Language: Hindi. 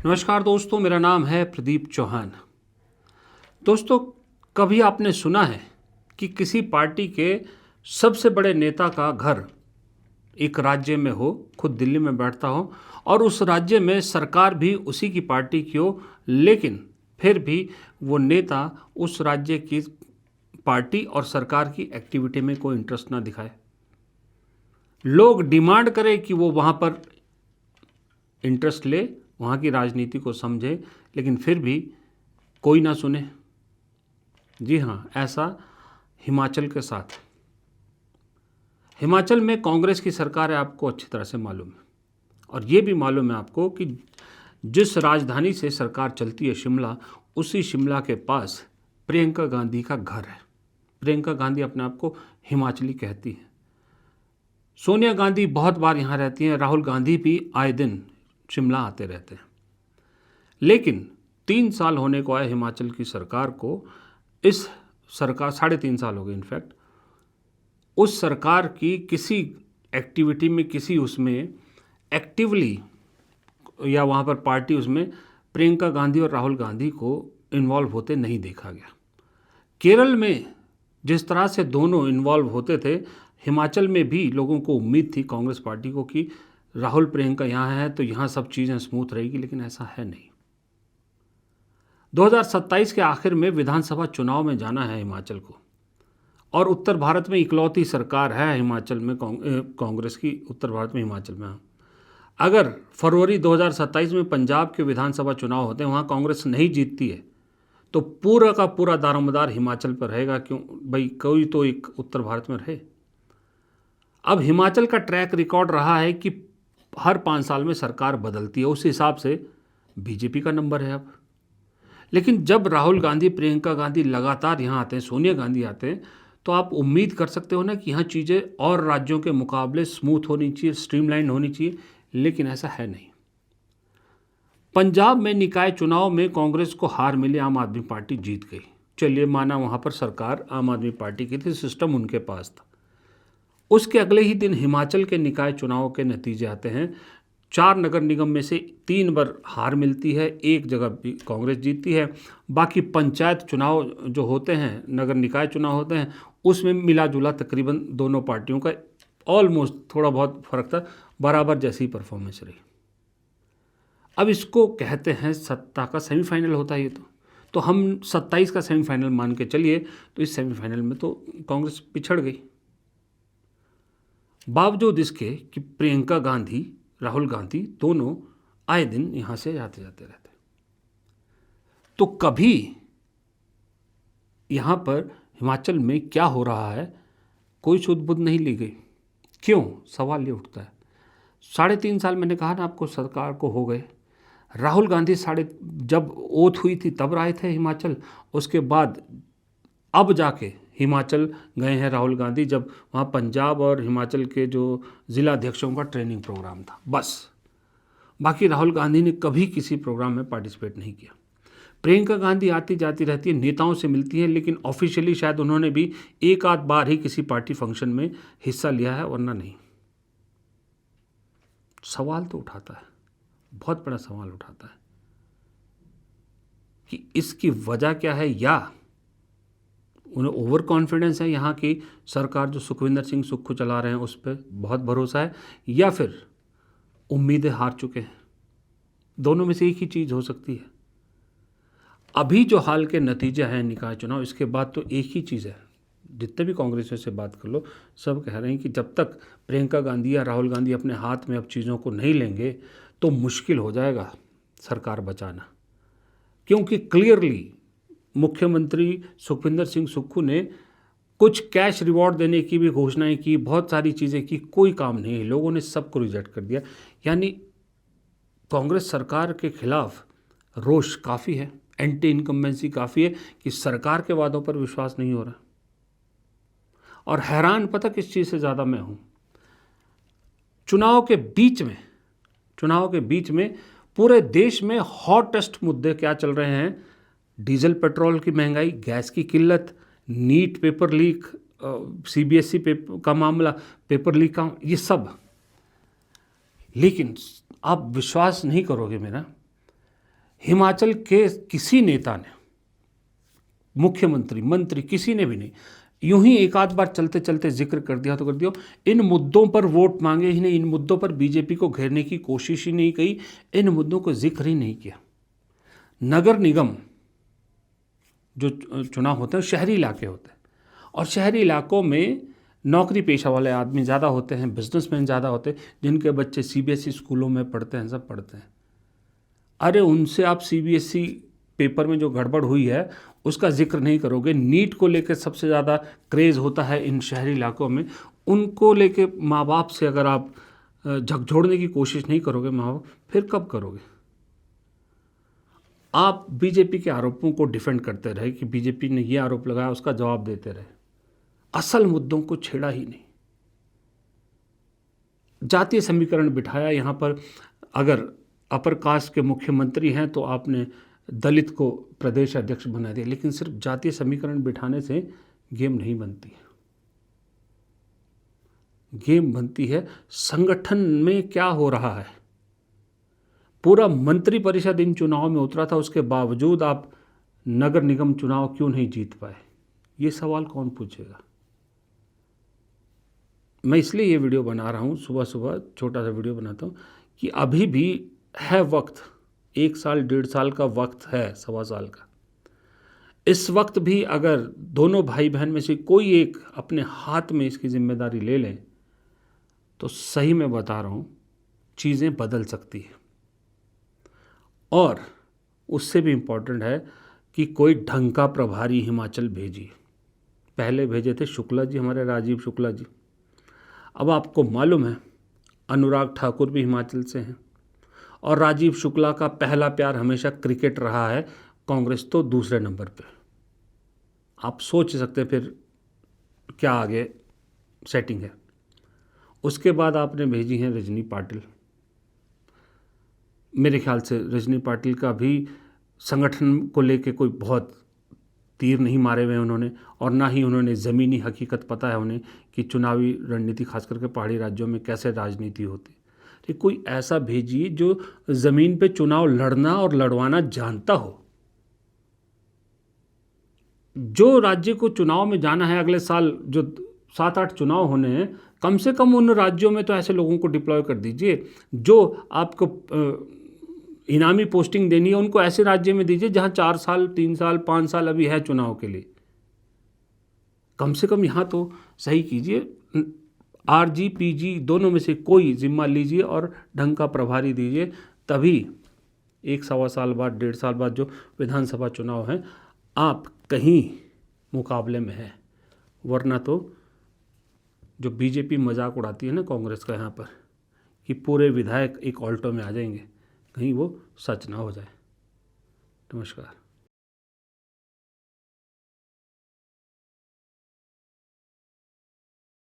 नमस्कार दोस्तों, मेरा नाम है प्रदीप चौहान। दोस्तों, कभी आपने सुना है कि किसी पार्टी के सबसे बड़े नेता का घर एक राज्य में हो, खुद दिल्ली में बैठता हो और उस राज्य में सरकार भी उसी की पार्टी की हो, लेकिन फिर भी वो नेता उस राज्य की पार्टी और सरकार की एक्टिविटी में कोई इंटरेस्ट ना दिखाए। लोग डिमांड करें कि वो वहाँ पर इंटरेस्ट ले, वहाँ की राजनीति को समझे, लेकिन फिर भी कोई ना सुने। जी हाँ, ऐसा हिमाचल के साथ। हिमाचल में कांग्रेस की सरकार है, आपको अच्छी तरह से मालूम है। और ये भी मालूम है आपको कि जिस राजधानी से सरकार चलती है शिमला, उसी शिमला के पास प्रियंका गांधी का घर है। प्रियंका गांधी अपने आप को हिमाचली कहती है। सोनिया गांधी बहुत बार यहाँ रहती हैं, राहुल गांधी भी आए दिन शिमला आते रहते हैं। लेकिन 3 साल होने को आए हिमाचल की सरकार को। इस सरकार 3.5 साल हो गए इनफैक्ट। उस सरकार की किसी एक्टिविटी में, किसी उसमें एक्टिवली या वहाँ पर पार्टी उसमें प्रियंका गांधी और राहुल गांधी को इन्वॉल्व होते नहीं देखा गया। केरल में जिस तरह से दोनों इन्वॉल्व होते थे, हिमाचल में भी लोगों को उम्मीद थी कांग्रेस पार्टी को कि राहुल प्रियंका यहाँ है तो यहाँ सब चीज़ें स्मूथ रहेगी, लेकिन ऐसा है नहीं। 2027 के आखिर में विधानसभा चुनाव में जाना है हिमाचल को, और उत्तर भारत में इकलौती सरकार है हिमाचल में कांग्रेस की, उत्तर भारत में हिमाचल में। अगर फरवरी 2027 में पंजाब के विधानसभा चुनाव होते हैं, वहाँ कांग्रेस नहीं जीतती है, तो पूरा का पूरा दारोमदार हिमाचल पर रहेगा। क्यों भाई, कोई तो एक उत्तर भारत में रहे। अब हिमाचल का ट्रैक रिकॉर्ड रहा है कि हर 5 साल में सरकार बदलती है, उस हिसाब से बीजेपी का नंबर है अब। लेकिन जब राहुल गांधी, प्रियंका गांधी लगातार यहाँ आते हैं, सोनिया गांधी आते हैं, तो आप उम्मीद कर सकते हो ना कि यहाँ चीज़ें और राज्यों के मुकाबले स्मूथ होनी चाहिए, स्ट्रीमलाइन होनी चाहिए, लेकिन ऐसा है नहीं। पंजाब में निकाय चुनाव में कांग्रेस को हार मिली, आम आदमी पार्टी जीत गई। चलिए, माना वहाँ पर सरकार आम आदमी पार्टी की थी, सिस्टम उनके पास था। उसके अगले ही दिन हिमाचल के निकाय चुनाव के नतीजे आते हैं। 4 नगर निगम में से 3 बार हार मिलती है, 1 जगह भी कांग्रेस जीतती है। बाकी पंचायत चुनाव जो होते हैं, नगर निकाय चुनाव होते हैं, उसमें मिला जुला तकरीबन दोनों पार्टियों का ऑलमोस्ट, थोड़ा बहुत फर्क था, बराबर जैसी परफॉर्मेंस रही। अब इसको कहते हैं सत्ता का सेमीफाइनल होता है ये तो हम 27 का सेमीफाइनल मान के चलिए, तो इस सेमीफाइनल में तो कांग्रेस पिछड़ गई। बावजूद इसके कि प्रियंका गांधी, राहुल गांधी दोनों आए दिन यहाँ से आते जाते रहते, तो कभी यहाँ पर हिमाचल में क्या हो रहा है कोई सुध-बुध नहीं ली गई। क्यों, सवाल ये उठता है। 3.5 साल मैंने कहा ना आपको सरकार को हो गए। राहुल गांधी जब ओथ हुई थी तब आए थे हिमाचल, उसके बाद अब जाके हिमाचल गए हैं राहुल गांधी, जब वहाँ पंजाब और हिमाचल के जो ज़िला अध्यक्षों का ट्रेनिंग प्रोग्राम था, बस। बाकी राहुल गांधी ने कभी किसी प्रोग्राम में पार्टिसिपेट नहीं किया। प्रियंका गांधी आती जाती रहती है, नेताओं से मिलती है, लेकिन ऑफिशियली शायद उन्होंने भी एक आध बार ही किसी पार्टी फंक्शन में हिस्सा लिया है, वरना नहीं। सवाल तो उठाता है, बहुत बड़ा सवाल उठाता है कि इसकी वजह क्या है। या उन्हें ओवर कॉन्फिडेंस है यहाँ की सरकार जो सुखविंदर सिंह सुक्खू चला रहे हैं उस पर बहुत भरोसा है, या फिर उम्मीदें हार चुके हैं। दोनों में से एक ही चीज़ हो सकती है। अभी जो हाल के नतीजे हैं निकाय चुनाव, इसके बाद तो एक ही चीज़ है, जितने भी कांग्रेसियों से बात कर लो, सब कह रहे हैं कि जब तक प्रियंका गांधी या राहुल गांधी अपने हाथ में अब चीज़ों को नहीं लेंगे तो मुश्किल हो जाएगा सरकार बचाना। क्योंकि क्लियरली मुख्यमंत्री सुखविंदर सिंह सुक्खू ने कुछ कैश रिवॉर्ड देने की भी घोषणाएं की, बहुत सारी चीज़ें की, कोई काम नहीं, लोगों ने सबको रिजेक्ट कर दिया। यानी कांग्रेस सरकार के खिलाफ रोष काफ़ी है, एंटी इनकम्बेंसी काफ़ी है कि सरकार के वादों पर विश्वास नहीं हो रहा। और हैरान पता किस चीज़ से ज़्यादा मैं हूँ, चुनाव के बीच में पूरे देश में हॉटेस्ट मुद्दे क्या चल रहे हैं। डीजल पेट्रोल की महंगाई, गैस की किल्लत, नीट पेपर लीक, सीबीएसई का मामला, पेपर लीक का, ये सब। लेकिन आप विश्वास नहीं करोगे मेरा, हिमाचल के किसी नेता ने, मुख्यमंत्री, मंत्री, किसी ने भी नहीं, यूं ही एक आध बार चलते चलते जिक्र कर दिया तो कर दिया। इन मुद्दों पर वोट मांगे ही नहीं, इन मुद्दों पर बीजेपी को घेरने की कोशिश ही नहीं की, इन मुद्दों को जिक्र ही नहीं किया। नगर निगम जो चुनाव होते हैं शहरी इलाके होते हैं, और शहरी इलाकों में नौकरी पेशा वाले आदमी ज़्यादा होते हैं, बिजनेसमैन ज़्यादा होते हैं, जिनके बच्चे सीबीएसई स्कूलों में पढ़ते हैं, सब पढ़ते हैं। अरे उनसे आप सीबीएसई पेपर में जो गड़बड़ हुई है उसका जिक्र नहीं करोगे। नीट को लेकर सबसे ज़्यादा क्रेज़ होता है इन शहरी इलाकों में, उनको लेके माँ बाप से अगर आप झकझोड़ने की कोशिश नहीं करोगे माँ बाप, फिर कब करोगे? आप बीजेपी के आरोपों को डिफेंड करते रहे कि बीजेपी ने ये आरोप लगाया, उसका जवाब देते रहे, असल मुद्दों को छेड़ा ही नहीं। जातीय समीकरण बिठाया यहाँ पर। अगर अपर कास्ट के मुख्यमंत्री हैं तो आपने दलित को प्रदेश अध्यक्ष बना दिया, लेकिन सिर्फ जातीय समीकरण बिठाने से गेम नहीं बनती है। गेम बनती है संगठन में क्या हो रहा है। पूरा मंत्रिपरिषद इन चुनाव में उतरा था, उसके बावजूद आप नगर निगम चुनाव क्यों नहीं जीत पाए? ये सवाल कौन पूछेगा? मैं इसलिए ये वीडियो बना रहा हूँ, सुबह सुबह छोटा सा वीडियो बनाता हूँ कि अभी भी है वक्त, 1 साल 1.5 साल का वक्त है, 1.25 साल का। इस वक्त भी अगर दोनों भाई बहन में से कोई एक अपने हाथ में इसकी जिम्मेदारी ले लें तो सही में बता रहा हूँ चीज़ें बदल सकती हैं। और उससे भी इम्पोर्टेंट है कि कोई ढंग का प्रभारी हिमाचल भेजिए। पहले भेजे थे शुक्ला जी, हमारे राजीव शुक्ला जी। अब आपको मालूम है अनुराग ठाकुर भी हिमाचल से हैं, और राजीव शुक्ला का पहला प्यार हमेशा क्रिकेट रहा है, कांग्रेस तो दूसरे नंबर पे। आप सोच सकते हैं फिर क्या आगे सेटिंग है। उसके बाद आपने भेजी हैं रजनी पाटिल। मेरे ख्याल से रजनी पाटिल का भी संगठन को लेके कोई बहुत तीर नहीं मारे हुए उन्होंने, और ना ही उन्होंने ज़मीनी हकीकत पता है उन्हें कि चुनावी रणनीति खास करके पहाड़ी राज्यों में कैसे राजनीति होती। तो कोई ऐसा भेजिए जो ज़मीन पे चुनाव लड़ना और लड़वाना जानता हो। जो राज्य को चुनाव में जाना है अगले साल, जो 7-8 चुनाव होने हैं, कम से कम उन राज्यों में तो ऐसे लोगों को डिप्लॉय कर दीजिए। जो आपको इनामी पोस्टिंग देनी है उनको ऐसे राज्य में दीजिए जहां 4 साल 3 साल 5 साल अभी है चुनाव के लिए। कम से कम यहाँ तो सही कीजिए। आरजी पीजी दोनों में से कोई जिम्मा लीजिए और ढंग का प्रभारी दीजिए, तभी 1-1.25 साल बाद 1.5 साल बाद जो विधानसभा चुनाव हैं आप कहीं मुकाबले में हैं। वरना तो जो बीजेपी मजाक उड़ाती है ना कांग्रेस का यहाँ पर कि पूरे विधायक एक ऑल्टो में आ जाएंगे, कहीं वो सच ना हो जाए। नमस्कार।